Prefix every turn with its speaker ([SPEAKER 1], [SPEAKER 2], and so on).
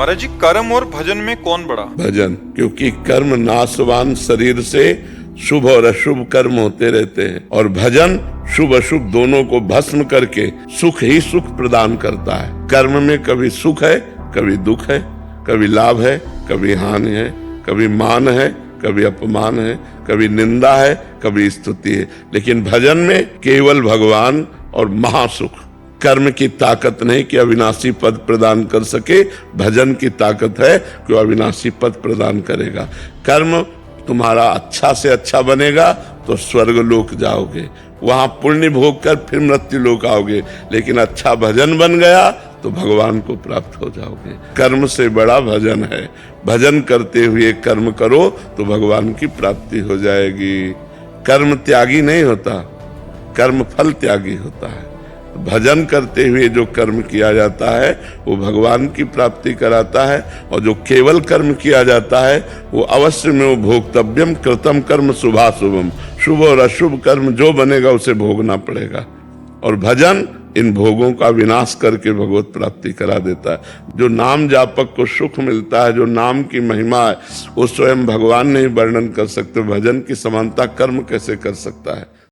[SPEAKER 1] महाराज जी, कर्म और भजन में कौन बड़ा?
[SPEAKER 2] भजन, क्योंकि कर्म नाशवान शरीर से शुभ और अशुभ कर्म होते रहते हैं, और भजन शुभ अशुभ दोनों को भस्म करके सुख ही सुख प्रदान करता है। कर्म में कभी सुख है, कभी दुख है, कभी लाभ है, कभी हानि है, कभी मान है, कभी अपमान है, कभी निंदा है, कभी स्तुति है। लेकिन भजन में केवल भगवान और महासुख। कर्म की ताकत नहीं कि अविनाशी पद प्रदान कर सके, भजन की ताकत है कि अविनाशी पद प्रदान करेगा। कर्म तुम्हारा अच्छा से अच्छा बनेगा तो स्वर्ग लोक जाओगे, वहां पुण्य भोग कर फिर मृत्यु लोक आओगे। लेकिन अच्छा भजन बन गया तो भगवान को प्राप्त हो जाओगे। कर्म से बड़ा भजन है। भजन करते हुए कर्म करो तो भगवान की प्राप्ति हो जाएगी। कर्म त्यागी नहीं होता, कर्म फल त्यागी होता है। भजन करते हुए जो कर्म किया जाता है वो भगवान की प्राप्ति कराता है, और जो केवल कर्म किया जाता है वो अवश्य में वो भोक्तव्यम कृतम कर्म शुभाशुभम, शुभ और अशुभ कर्म जो बनेगा उसे भोगना पड़ेगा। और भजन इन भोगों का विनाश करके भगवत प्राप्ति करा देता है। जो नाम जापक को सुख मिलता है, जो नाम की महिमा है, वो स्वयं भगवान नहीं वर्णन कर सकते। भजन की समानता कर्म कैसे कर सकता है?